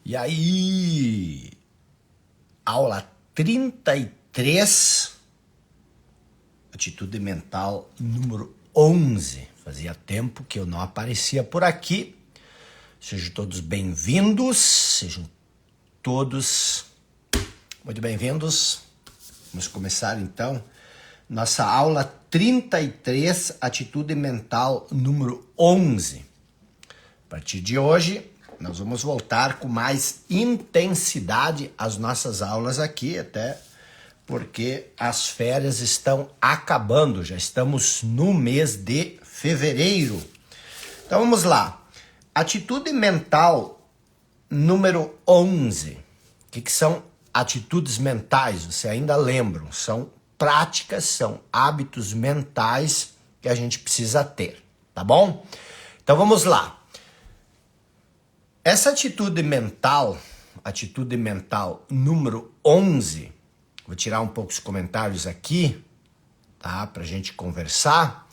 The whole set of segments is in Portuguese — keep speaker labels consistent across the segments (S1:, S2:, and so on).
S1: E aí, aula 33, atitude mental número 11. Fazia tempo que eu não aparecia por aqui. Sejam todos bem-vindos, sejam todos muito bem-vindos. Vamos começar então nossa aula 33, atitude mental número 11. A partir de hoje, nós vamos voltar com mais intensidade às nossas aulas aqui, até porque as férias estão acabando, já estamos no mês de fevereiro. Então vamos lá. Atitude mental número 11. O que são atitudes mentais? Você ainda lembra? São práticas, são hábitos mentais que a gente precisa ter, tá bom? Então vamos lá. Essa atitude mental número 11, vou tirar um pouco os comentários aqui, tá? Pra gente conversar.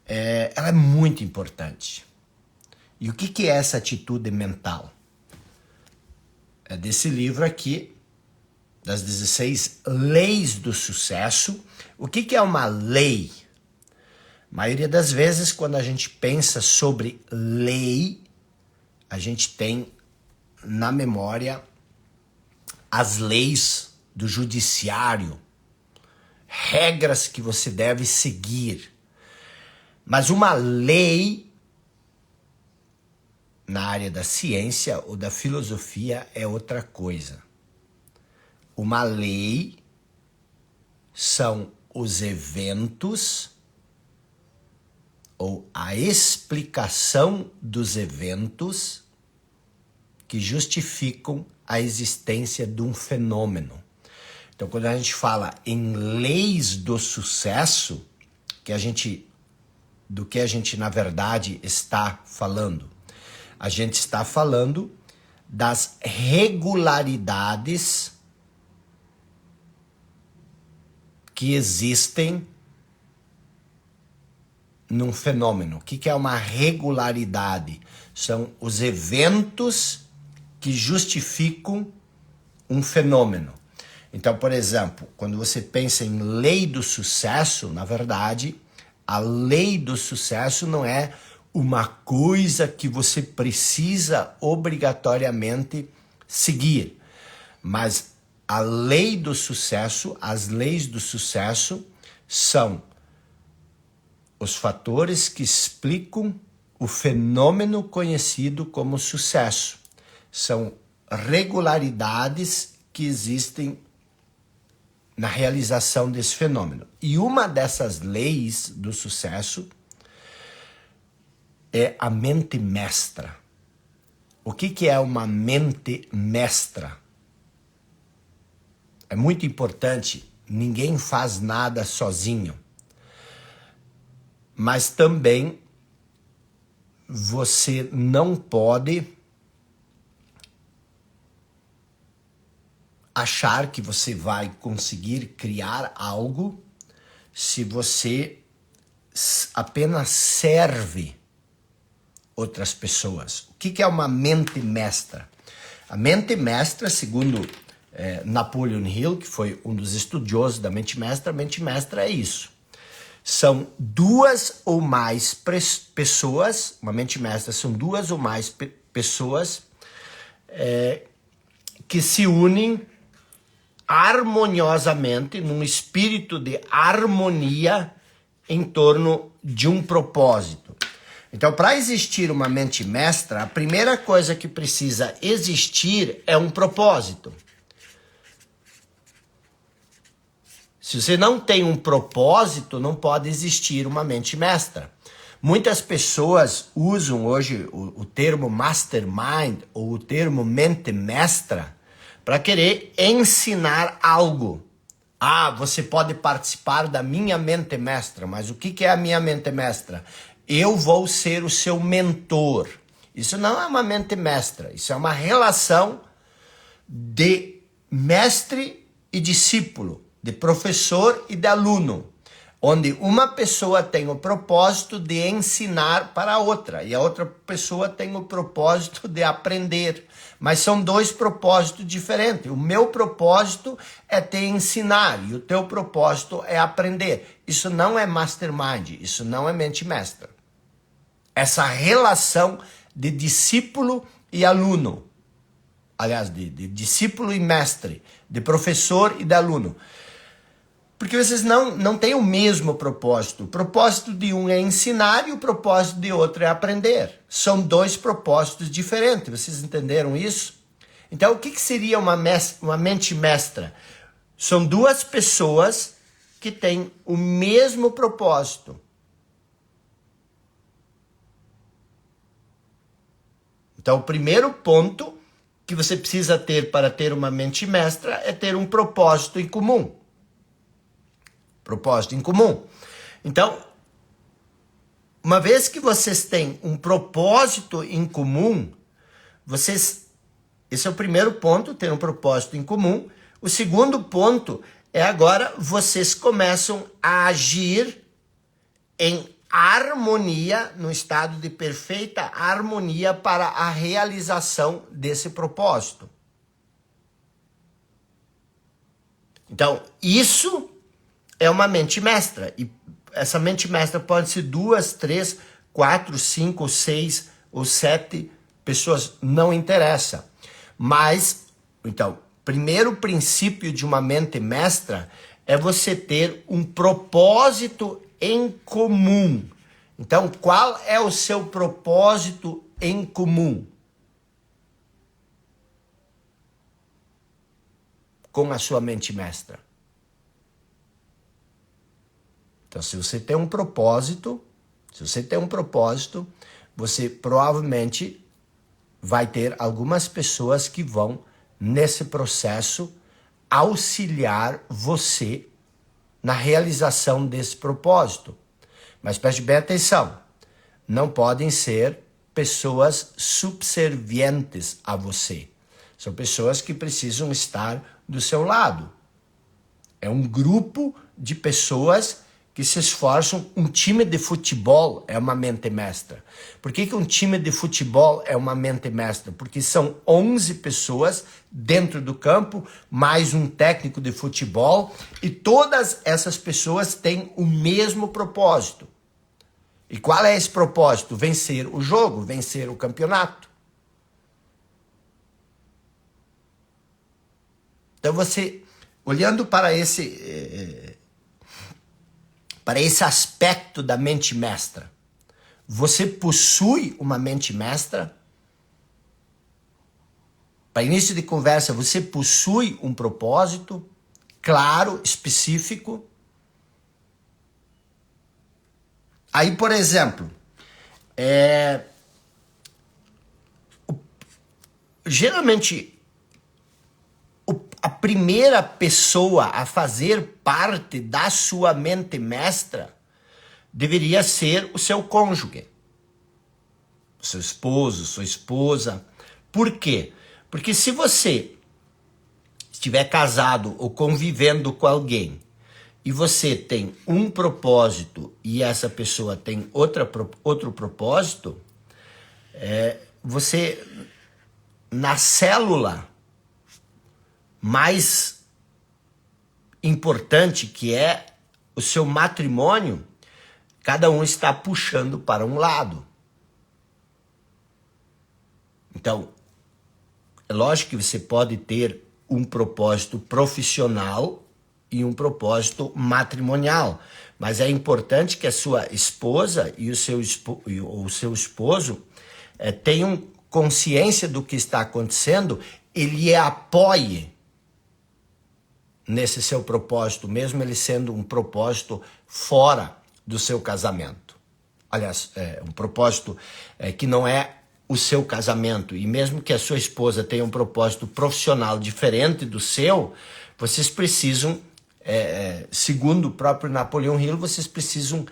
S1: Ela é muito importante. E o que é essa atitude mental? É desse livro aqui, das 16 leis do sucesso. O que é uma lei? A maioria das vezes, quando a gente pensa sobre lei, a gente tem na memória as leis do judiciário, regras que você deve seguir. Mas uma lei, na área da ciência ou da filosofia, é outra coisa. Uma lei são os eventos ou a explicação dos eventos que justificam a existência de um fenômeno. Então, quando a gente fala em leis do sucesso, do que a gente na verdade está falando? A gente está falando das regularidades que existem num fenômeno. O que é uma regularidade? São os eventos que justificam um fenômeno. Então, por exemplo, quando você pensa em lei do sucesso, na verdade, a lei do sucesso não é uma coisa que você precisa obrigatoriamente seguir. Mas a lei do sucesso, as leis do sucesso são os fatores que explicam o fenômeno conhecido como sucesso. São regularidades que existem na realização desse fenômeno. E uma dessas leis do sucesso é a mente mestra. O que é uma mente mestra? É muito importante, ninguém faz nada sozinho. Mas também você não pode achar que você vai conseguir criar algo se você apenas serve outras pessoas. O que é uma mente mestra? A mente mestra, segundo Napoleon Hill, que foi um dos estudiosos da mente mestra é isso. São duas ou mais pessoas, uma mente mestra são duas ou mais pessoas que se unem harmoniosamente, num espírito de harmonia em torno de um propósito. Então, para existir uma mente mestra, a primeira coisa que precisa existir é um propósito. Se você não tem um propósito, não pode existir uma mente mestra. Muitas pessoas usam hoje o termo mastermind ou o termo mente mestra para querer ensinar algo. Ah, você pode participar da minha mente mestra, mas o que é a minha mente mestra? Eu vou ser o seu mentor. Isso não é uma mente mestra, isso é uma relação de mestre e discípulo, de professor e de aluno, onde uma pessoa tem o propósito de ensinar para a outra e a outra pessoa tem o propósito de aprender. Mas são dois propósitos diferentes. O meu propósito é te ensinar e o teu propósito é aprender. Isso não é mastermind, isso não é mente mestra. Essa relação de discípulo e aluno, aliás, de discípulo e mestre, de professor e de aluno. Porque vocês não têm o mesmo propósito. O propósito de um é ensinar e o propósito de outro é aprender. São dois propósitos diferentes. Vocês entenderam isso? Então, o que seria uma mente mestra? São duas pessoas que têm o mesmo propósito. Então, o primeiro ponto que você precisa ter para ter uma mente mestra é ter um propósito em comum. Propósito em comum. Então, uma vez que vocês têm um propósito em comum, esse é o primeiro ponto, ter um propósito em comum. O segundo ponto é agora vocês começam a agir em harmonia, no estado de perfeita harmonia para a realização desse propósito. Então, isso é uma mente mestra, e essa mente mestra pode ser 2, 3, 4, 5, 6 ou 7 pessoas, não interessa. Mas, então, primeiro princípio de uma mente mestra é você ter um propósito em comum. Então, qual é o seu propósito em comum? Com a sua mente mestra. Então, se você tem um propósito, você provavelmente vai ter algumas pessoas que vão, nesse processo, auxiliar você na realização desse propósito. Mas preste bem atenção, não podem ser pessoas subservientes a você. São pessoas que precisam estar do seu lado. É um grupo de pessoas que se esforçam. Um time de futebol é uma mente mestra. Por que um time de futebol é uma mente mestra? Porque são 11 pessoas dentro do campo, mais um técnico de futebol, e todas essas pessoas têm o mesmo propósito. E qual é esse propósito? Vencer o jogo, vencer o campeonato. Então você, olhando para esse aspecto da mente mestra, você possui uma mente mestra? Para início de conversa, você possui um propósito claro, específico? Aí, por exemplo, geralmente a primeira pessoa a fazer parte da sua mente mestra deveria ser o seu cônjuge, o seu esposo, sua esposa. Por quê? Porque se você estiver casado ou convivendo com alguém e você tem um propósito e essa pessoa tem outro propósito, você, na célula mais importante, que é o seu matrimônio, cada um está puxando para um lado. Então, é lógico que você pode ter um propósito profissional e um propósito matrimonial, mas é importante que a sua esposa e o seu esposo tenham consciência do que está acontecendo e lhe apoie nesse seu propósito, mesmo ele sendo um propósito fora do seu casamento. Aliás, um propósito que não é o seu casamento, e mesmo que a sua esposa tenha um propósito profissional diferente do seu, vocês precisam, segundo o próprio Napoleão Hill, vocês precisam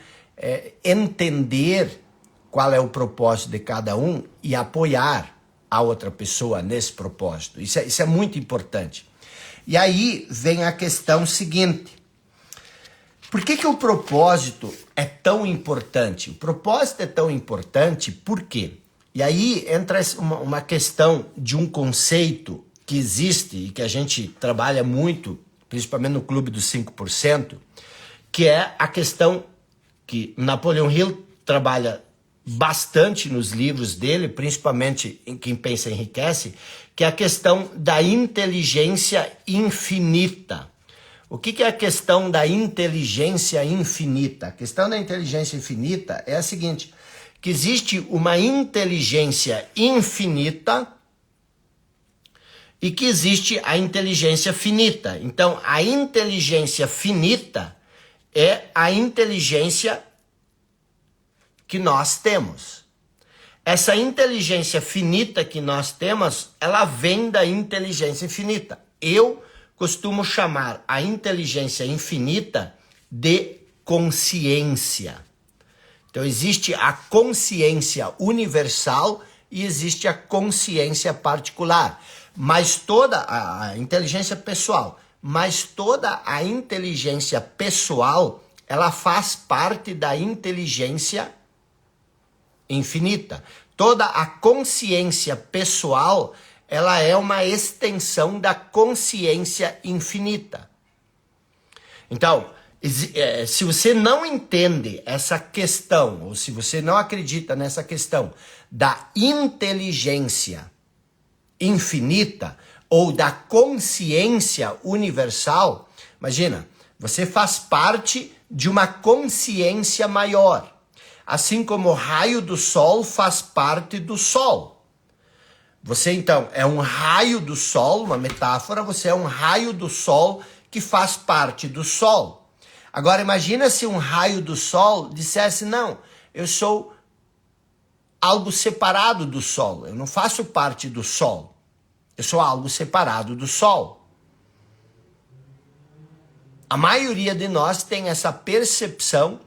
S1: entender qual é o propósito de cada um e apoiar a outra pessoa nesse propósito. Isso é muito importante. E aí vem a questão seguinte. Por que o propósito é tão importante? O propósito é tão importante por quê? E aí entra uma questão de um conceito que existe e que a gente trabalha muito, principalmente no Clube dos 5%, que é a questão que Napoleon Hill trabalha bastante nos livros dele, principalmente em Quem Pensa Enriquece, que é a questão da inteligência infinita. O que é a questão da inteligência infinita? A questão da inteligência infinita é a seguinte, que existe uma inteligência infinita e que existe a inteligência finita. Então, a inteligência finita é a inteligência que nós temos. Essa inteligência finita que nós temos, ela vem da inteligência infinita. Eu costumo chamar a inteligência infinita de consciência. Então existe a consciência universal e existe a consciência particular. Mas toda a inteligência pessoal, mas toda a inteligência pessoal, ela faz parte da inteligência infinita. Toda a consciência pessoal, ela é uma extensão da consciência infinita. Então, se você não entende essa questão, ou se você não acredita nessa questão da inteligência infinita ou da consciência universal, imagina, você faz parte de uma consciência maior. Assim como o raio do sol faz parte do sol. Você, então, é um raio do sol, uma metáfora, você é um raio do sol que faz parte do sol. Agora, imagina se um raio do sol dissesse, não, eu sou algo separado do sol, eu não faço parte do sol, eu sou algo separado do sol. A maioria de nós tem essa percepção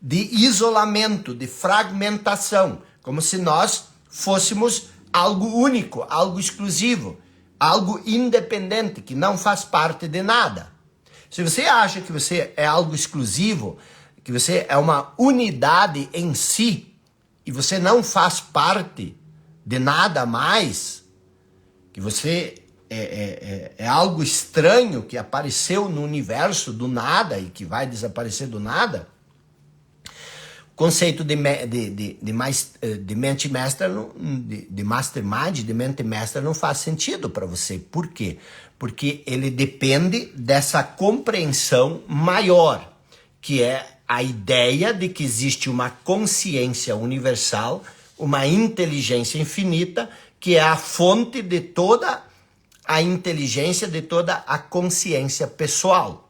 S1: de isolamento, de fragmentação, como se nós fôssemos algo único, algo exclusivo, algo independente, que não faz parte de nada. Se você acha que você é algo exclusivo, que você é uma unidade em si, e você não faz parte de nada mais, que você é algo estranho que apareceu no universo do nada e que vai desaparecer do nada, o conceito de mente mestra, de mastermind, de mente mestra não faz sentido para você. Por quê? Porque ele depende dessa compreensão maior, que é a ideia de que existe uma consciência universal, uma inteligência infinita, que é a fonte de toda a inteligência, de toda a consciência pessoal.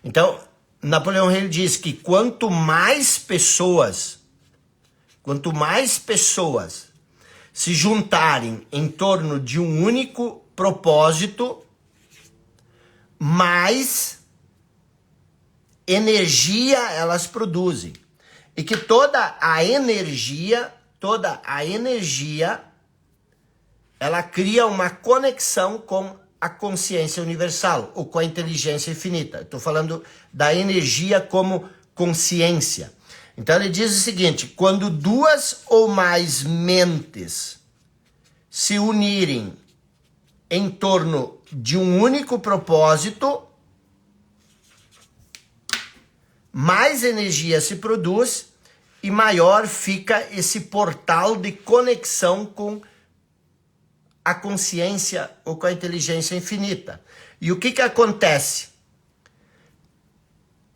S1: Então, Napoleão Hill diz que quanto mais pessoas se juntarem em torno de um único propósito, mais energia elas produzem. E que toda a energia, ela cria uma conexão com a consciência universal, ou com a inteligência infinita. Estou falando da energia como consciência. Então ele diz o seguinte, quando duas ou mais mentes se unirem em torno de um único propósito, mais energia se produz e maior fica esse portal de conexão com a consciência ou com a inteligência infinita. E o que acontece?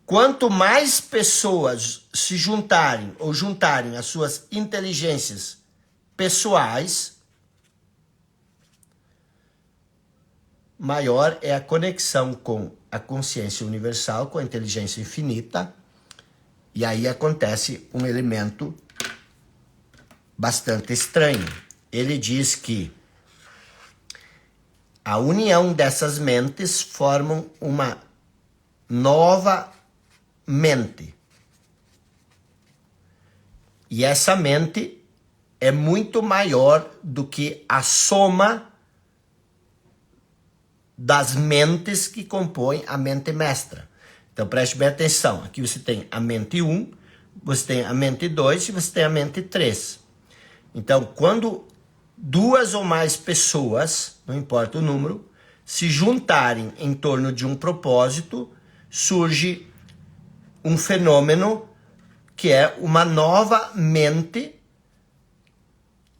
S1: Quanto mais pessoas se juntarem ou juntarem as suas inteligências pessoais, maior é a conexão com a consciência universal, com a inteligência infinita, e aí acontece um elemento bastante estranho. Ele diz que a união dessas mentes formam uma nova mente. E essa mente é muito maior do que a soma das mentes que compõem a mente mestra. Então preste bem atenção. Aqui você tem a mente 1, você tem a mente 2 e você tem a mente 3. Então, quando duas ou mais pessoas, não importa o número, se juntarem em torno de um propósito, surge um fenômeno que é uma nova mente,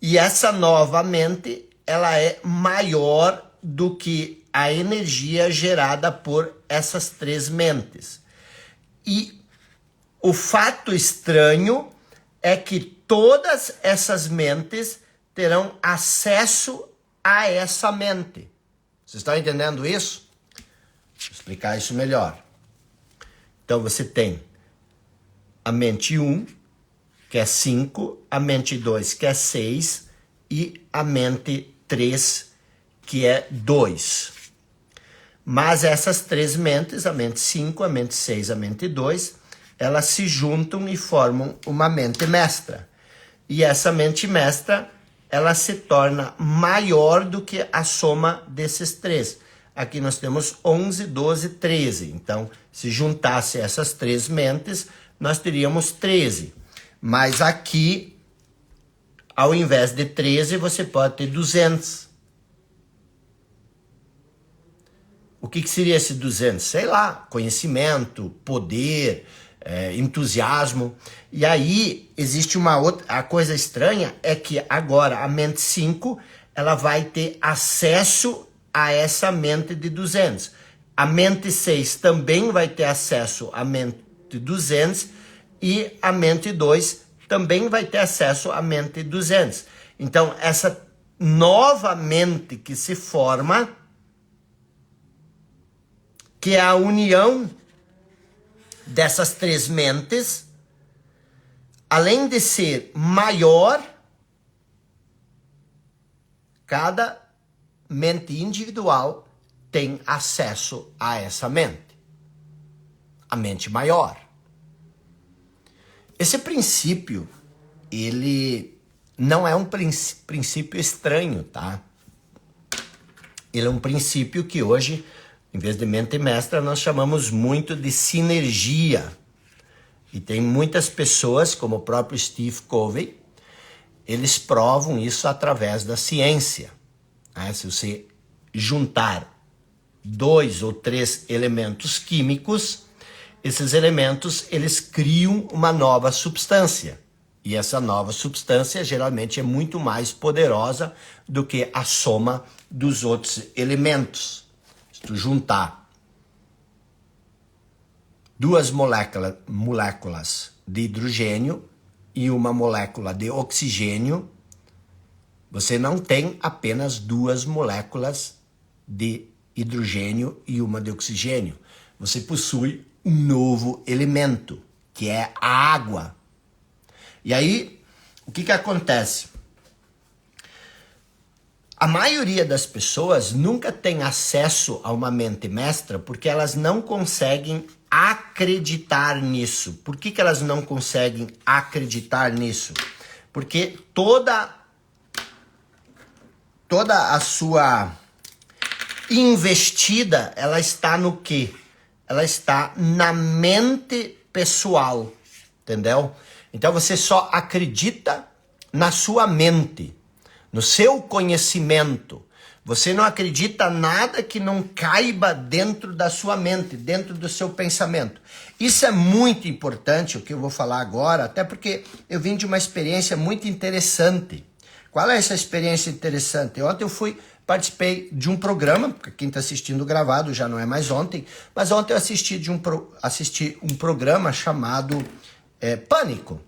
S1: e essa nova mente, ela é maior do que a energia gerada por essas três mentes. E o fato estranho é que todas essas mentes terão acesso a essa mente. Vocês estão entendendo isso? Vou explicar isso melhor. Então você tem a mente 1, que é 5, a mente 2, que é 6, e a mente 3, que é 2. Mas essas três mentes, a mente 5, a mente 6, a mente 2, elas se juntam e formam uma mente mestra. E essa mente mestra, ela se torna maior do que a soma desses três. Aqui nós temos 11, 12, 13. Então, se juntasse essas três mentes, nós teríamos 13. Mas aqui, ao invés de 13, você pode ter 200. O que seria esse 200? Sei lá, conhecimento, poder, entusiasmo. E aí, existe uma outra... A coisa estranha é que agora a mente 5, ela vai ter acesso a essa mente de 200. A mente 6 também vai ter acesso à mente 200 e a mente 2 também vai ter acesso à mente 200. Então, essa nova mente que se forma, que é a união dessas três mentes, além de ser maior, cada mente individual tem acesso a essa mente, a mente maior. Esse princípio, ele não é um princípio estranho, tá? Ele é um princípio que hoje, em vez de mente mestra, nós chamamos muito de sinergia. E tem muitas pessoas, como o próprio Steve Covey, eles provam isso através da ciência. Se você juntar 2 ou 3 elementos químicos, esses elementos, eles criam uma nova substância. E essa nova substância geralmente é muito mais poderosa do que a soma dos outros elementos. Se tu juntar 2 moléculas de hidrogênio e uma molécula de oxigênio, você não tem apenas 2 moléculas de hidrogênio e uma de oxigênio. Você possui um novo elemento, que é a água. E aí, o que acontece? A maioria das pessoas nunca tem acesso a uma mente mestra porque elas não conseguem acreditar nisso. Por que elas não conseguem acreditar nisso? Porque toda a sua investida, ela está no quê? Ela está na mente pessoal, entendeu? Então você só acredita na sua mente, no seu conhecimento. Você não acredita nada que não caiba dentro da sua mente, dentro do seu pensamento. Isso é muito importante, o que eu vou falar agora, até porque eu vim de uma experiência muito interessante. Qual é essa experiência interessante? Ontem eu participei de um programa, porque quem está assistindo gravado já não é mais ontem, mas ontem eu assisti um programa chamado Pânico.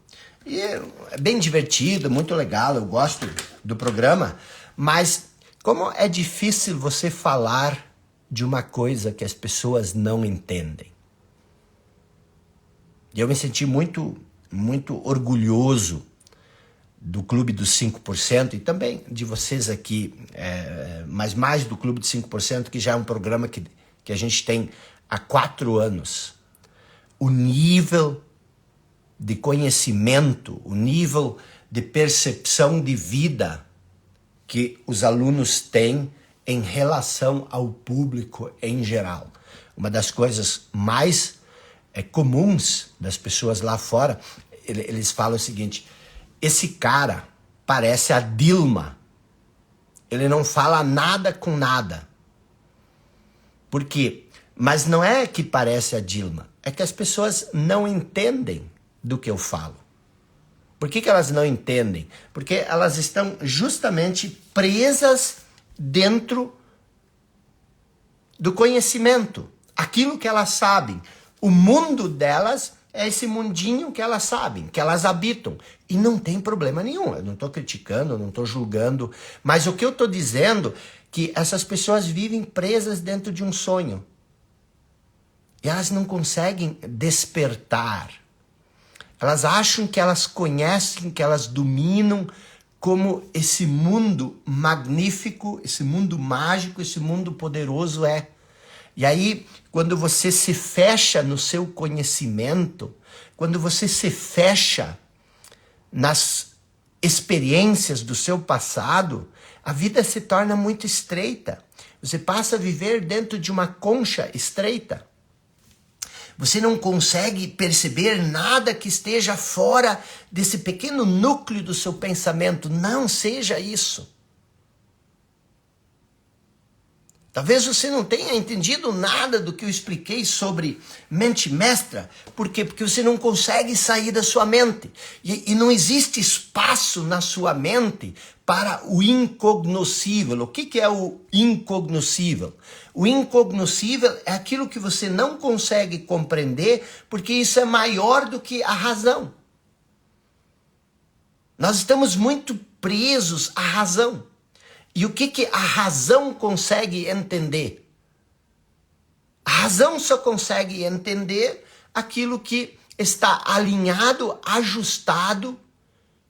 S1: E é bem divertido, muito legal, eu gosto do programa, mas como é difícil você falar de uma coisa que as pessoas não entendem. E eu me senti muito, muito orgulhoso do Clube dos 5% e também de vocês aqui, mas mais do Clube dos 5%, que já é um programa que a gente tem há 4 anos. O nível de conhecimento, o nível de percepção de vida que os alunos têm em relação ao público em geral. Uma das coisas mais comuns das pessoas lá fora, eles falam o seguinte: esse cara parece a Dilma. Ele não fala nada com nada. Por quê? Mas não é que parece a Dilma, é que as pessoas não entendem do que eu falo. Por que elas não entendem? Porque elas estão justamente presas dentro do conhecimento, aquilo que elas sabem. O mundo delas é esse mundinho que elas sabem, que elas habitam. E não tem problema nenhum. Eu não estou criticando, não estou julgando. Mas o que eu estou dizendo é que essas pessoas vivem presas dentro de um sonho. E elas não conseguem despertar. Elas acham que elas conhecem, que elas dominam como esse mundo magnífico, esse mundo mágico, esse mundo poderoso é. E aí, quando você se fecha no seu conhecimento, quando você se fecha nas experiências do seu passado, a vida se torna muito estreita. Você passa a viver dentro de uma concha estreita. Você não consegue perceber nada que esteja fora desse pequeno núcleo do seu pensamento. Não seja isso. Talvez você não tenha entendido nada do que eu expliquei sobre mente mestra. Por quê? Porque você não consegue sair da sua mente. E não existe espaço na sua mente para o incognoscível. O que é o incognoscível? O incognoscível é aquilo que você não consegue compreender, porque isso é maior do que a razão. Nós estamos muito presos à razão. E o que a razão consegue entender? A razão só consegue entender aquilo que está alinhado, ajustado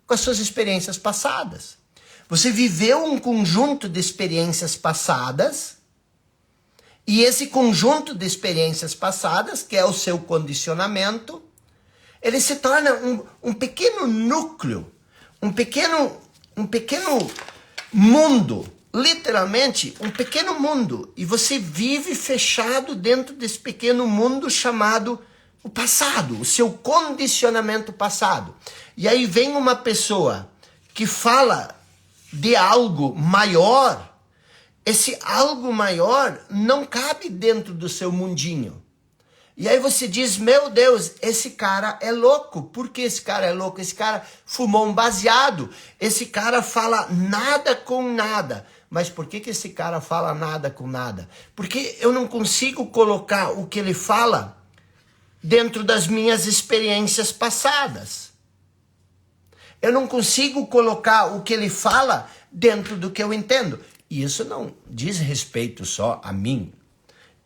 S1: com as suas experiências passadas. Você viveu um conjunto de experiências passadas, e esse conjunto de experiências passadas, que é o seu condicionamento, ele se torna um pequeno núcleo, um pequeno mundo, literalmente um pequeno mundo, e você vive fechado dentro desse pequeno mundo chamado o passado, o seu condicionamento passado. E aí vem uma pessoa que fala de algo maior. Esse algo maior não cabe dentro do seu mundinho. E aí você diz: meu Deus, esse cara é louco. Por que esse cara é louco? Esse cara fumou um baseado. Esse cara fala nada com nada. Mas por que esse cara fala nada com nada? Porque eu não consigo colocar o que ele fala dentro das minhas experiências passadas. Eu não consigo colocar o que ele fala dentro do que eu entendo. E isso não diz respeito só a mim.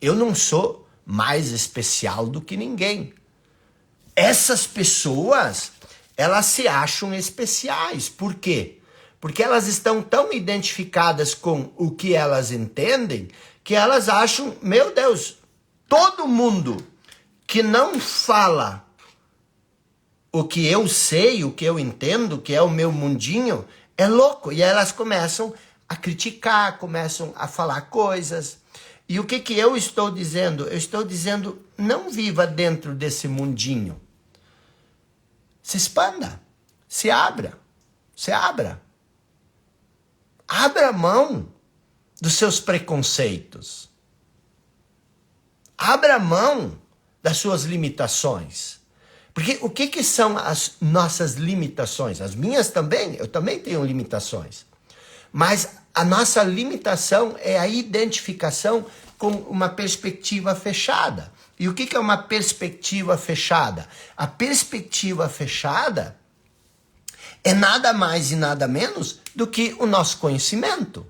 S1: Eu não sou mais especial do que ninguém. Essas pessoas, elas se acham especiais. Por quê? Porque elas estão tão identificadas com o que elas entendem, que elas acham: meu Deus, todo mundo que não fala o que eu sei, o que eu entendo, que é o meu mundinho, é louco. E aí elas começam a criticar, começam a falar coisas. E o que eu estou dizendo? Eu estou dizendo: não viva dentro desse mundinho. Se expanda, se abra, se abra. Abra mão dos seus preconceitos. Abra mão das suas limitações. Porque o que são as nossas limitações? As minhas também, eu também tenho limitações. Mas a nossa limitação é a identificação com uma perspectiva fechada. E o que é uma perspectiva fechada? A perspectiva fechada é nada mais e nada menos do que o nosso conhecimento.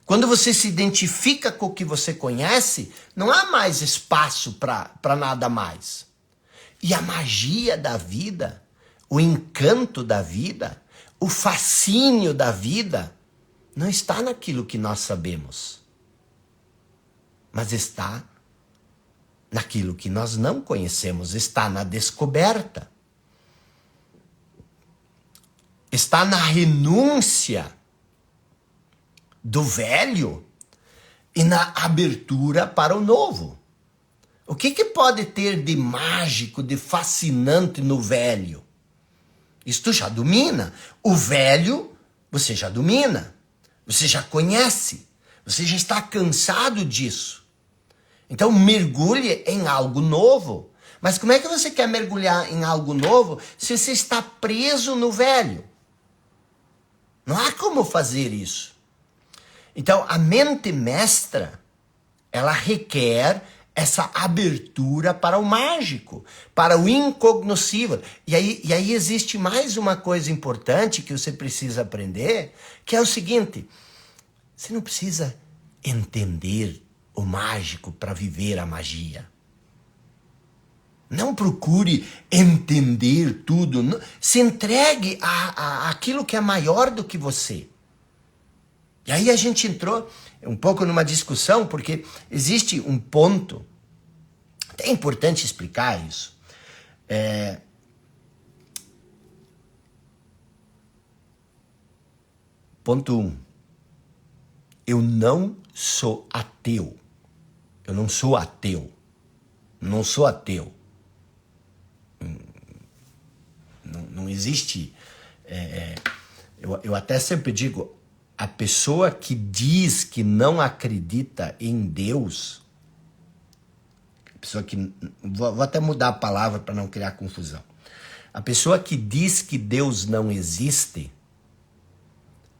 S1: Quando você se identifica com o que você conhece, não há mais espaço para nada mais. E a magia da vida, o encanto da vida, o fascínio da vida, não está naquilo que nós sabemos, mas está naquilo que nós não conhecemos, está na descoberta, está na renúncia do velho e na abertura para o novo. O que pode ter de mágico, de fascinante no velho? Isso tu já domina. O velho, você já domina. Você já conhece. Você já está cansado disso. Então mergulhe em algo novo. Mas como é que você quer mergulhar em algo novo se você está preso no velho? Não há como fazer isso. Então a mente mestra, ela requer essa abertura para o mágico, para o incognoscível. E aí existe mais uma coisa importante que você precisa aprender, que é o seguinte: você não precisa entender o mágico para viver a magia. Não procure entender tudo. Se entregue àquilo que é maior do que você. E aí a gente entrou um pouco numa discussão, porque existe um ponto, é importante explicar isso. Ponto 1. Eu não sou ateu. Eu não sou ateu. Não sou ateu. Não existe... Eu até sempre digo, a pessoa que diz que não acredita em Deus, a pessoa que... Vou até mudar a palavra para não criar confusão. A pessoa que diz que Deus não existe,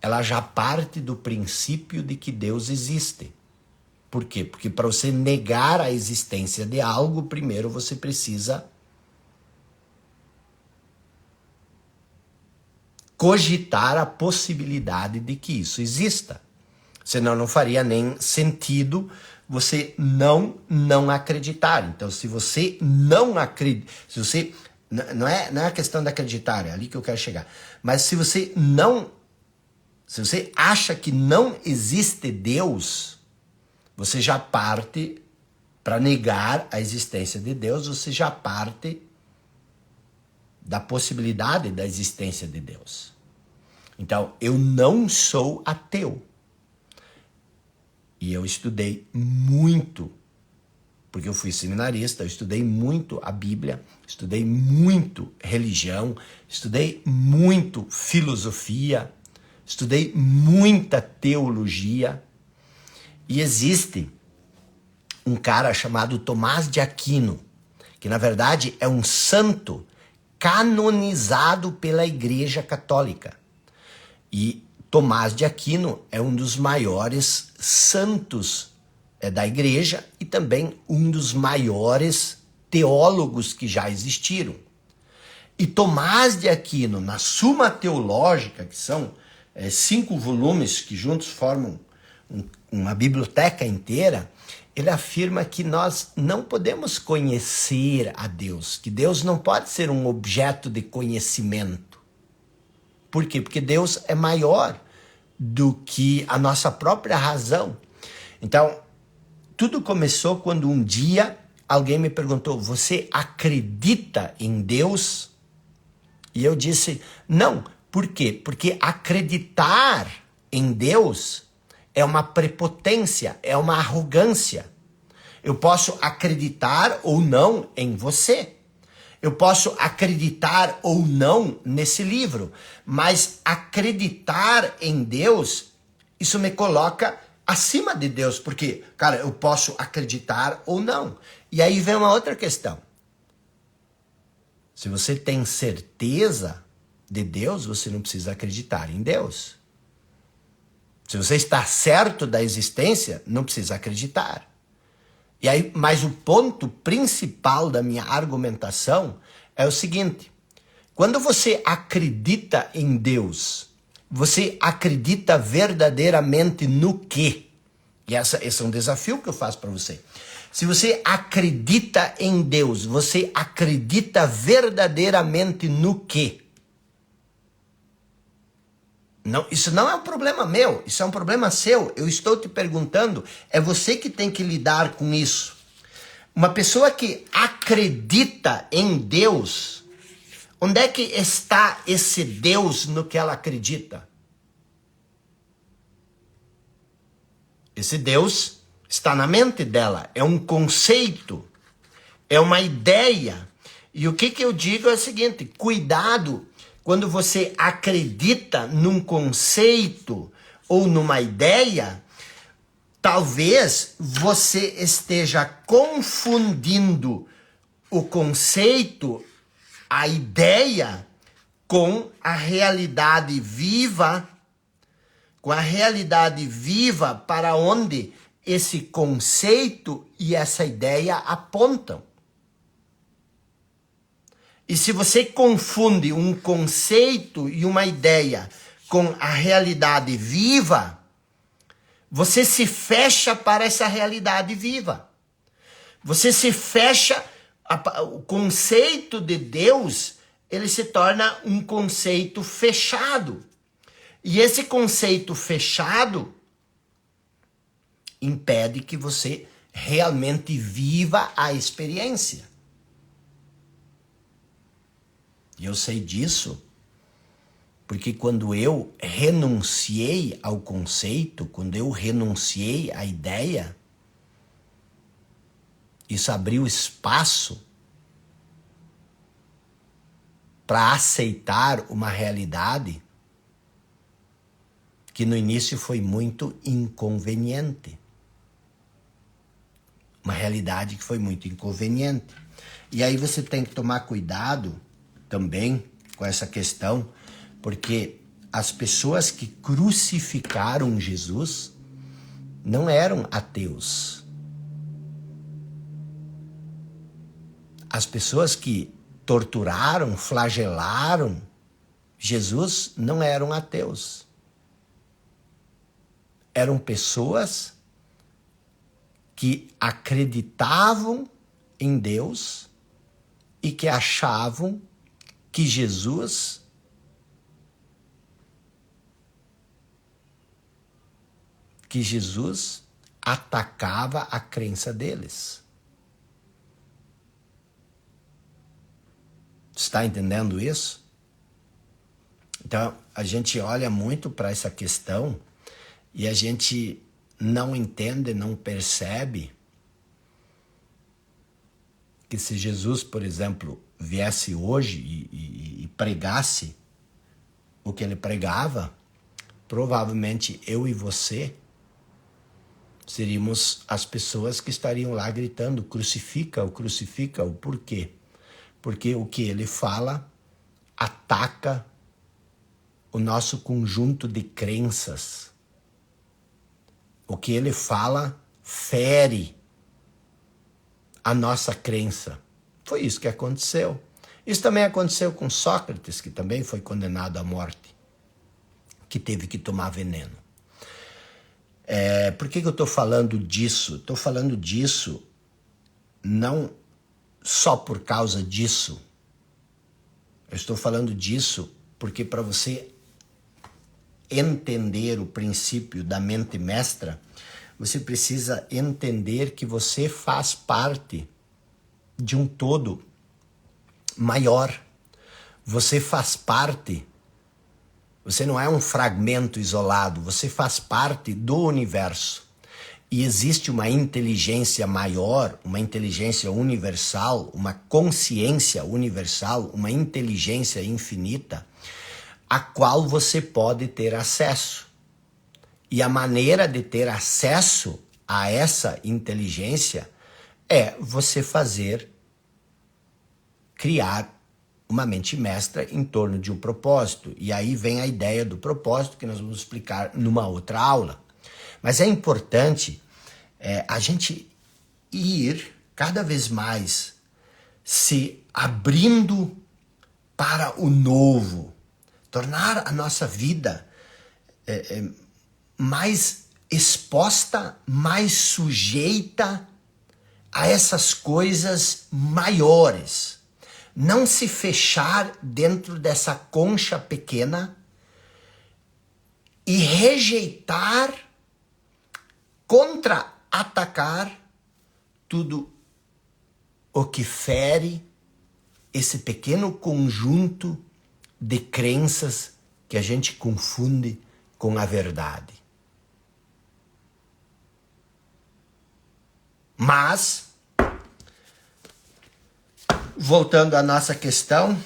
S1: ela já parte do princípio de que Deus existe. Por quê? Porque para você negar a existência de algo, primeiro você precisa cogitar a possibilidade de que isso exista. Senão não faria nem sentido você não acreditar. Então, se você não acredita, se você não é a questão de acreditar, é ali que eu quero chegar. Mas se você acha que não existe Deus, você já parte para negar a existência de Deus, você já parte da possibilidade da existência de Deus. Então, eu não sou ateu. E eu estudei muito, porque eu fui seminarista, eu estudei muito a Bíblia, estudei muito religião, estudei muito filosofia, estudei muita teologia. E existe um cara chamado Tomás de Aquino, que na verdade é um santo canonizado pela Igreja Católica. E Tomás de Aquino é um dos maiores santos da Igreja e também um dos maiores teólogos que já existiram. E Tomás de Aquino, na Suma Teológica, que são 5 volumes que juntos formam uma biblioteca inteira, ele afirma que nós não podemos conhecer a Deus, que Deus não pode ser um objeto de conhecimento. Por quê? Porque Deus é maior do que a nossa própria razão. Então, tudo começou quando um dia alguém me perguntou: você acredita em Deus? E eu disse: não. Por quê? Porque acreditar em Deus é uma prepotência, é uma arrogância. Eu posso acreditar ou não em você. Eu posso acreditar ou não nesse livro, mas acreditar em Deus, isso me coloca acima de Deus, porque, cara, eu posso acreditar ou não. E aí vem uma outra questão. Se você tem certeza de Deus, você não precisa acreditar em Deus. Se você está certo da existência, não precisa acreditar. E aí, mas o ponto principal da minha argumentação é o seguinte: quando você acredita em Deus, você acredita verdadeiramente no quê? E esse é um desafio que eu faço para você. Se você acredita em Deus, você acredita verdadeiramente no quê? Não, isso não é um problema meu, isso é um problema seu. Eu estou te perguntando, é você que tem que lidar com isso. Uma pessoa que acredita em Deus, onde é que está esse Deus no que ela acredita? Esse Deus está na mente dela, é um conceito. é uma ideia. E o que eu digo é o seguinte: cuidado quando você acredita num conceito ou numa ideia, talvez você esteja confundindo o conceito, a ideia, com a realidade viva, para onde esse conceito e essa ideia apontam. E se você confunde um conceito e uma ideia com a realidade viva, você se fecha para essa realidade viva. Você se fecha, o conceito de Deus, ele se torna um conceito fechado. E esse conceito fechado impede que você realmente viva a experiência. E eu sei disso porque quando eu renunciei ao conceito, quando eu renunciei à ideia, isso abriu espaço para aceitar uma realidade que no início foi muito inconveniente. Uma realidade que foi muito inconveniente. E aí você tem que tomar cuidado também com essa questão, porque as pessoas que crucificaram Jesus não eram ateus. As pessoas que torturaram, flagelaram Jesus não eram ateus. Eram pessoas que acreditavam em Deus e que achavam que Jesus atacava a crença deles. Está entendendo isso? Então, a gente olha muito para essa questão e a gente não entende, não percebe que se Jesus, por exemplo, viesse hoje e pregasse o que ele pregava, provavelmente eu e você seríamos as pessoas que estariam lá gritando: crucifica-o, crucifica-o. Por quê? Porque o que ele fala ataca o nosso conjunto de crenças. O que ele fala fere a nossa crença. Foi isso que aconteceu. Isso também aconteceu com Sócrates, que também foi condenado à morte, que teve que tomar veneno. Por que eu estou falando disso? Estou falando disso não só por causa disso. Eu estou falando disso porque para você entender o princípio da mente mestra, você precisa entender que você faz parte de um todo maior. Você faz parte, você não é um fragmento isolado, você faz parte do universo. E existe uma inteligência maior, uma inteligência universal, uma consciência universal, uma inteligência infinita, a qual você pode ter acesso. E a maneira de ter acesso a essa inteligência é você criar uma mente mestra em torno de um propósito. E aí vem a ideia do propósito, que nós vamos explicar numa outra aula. Mas é importante a gente ir cada vez mais se abrindo para o novo, tornar a nossa vida mais exposta, mais sujeita a essas coisas maiores. Não se fechar dentro dessa concha pequena e rejeitar, contra-atacar tudo o que fere esse pequeno conjunto de crenças que a gente confunde com a verdade. Mas voltando à nossa questão,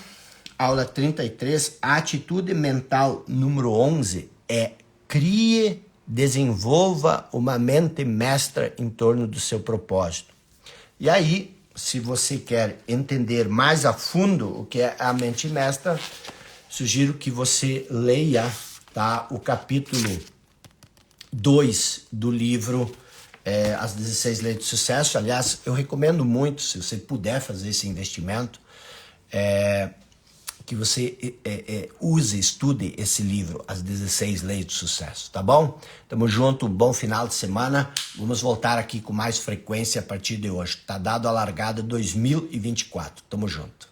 S1: aula 33, a atitude mental número 11 é crie, desenvolva uma mente mestra em torno do seu propósito. E aí, se você quer entender mais a fundo o que é a mente mestra, sugiro que você leia, tá, o capítulo 2 do livro As 16 Leis do Sucesso. Aliás, eu recomendo muito, se você puder fazer esse investimento, que você estude esse livro, As 16 Leis do Sucesso, tá bom? Tamo junto, um bom final de semana. Vamos voltar aqui com mais frequência a partir de hoje. Tá dado a largada 2024. Tamo junto.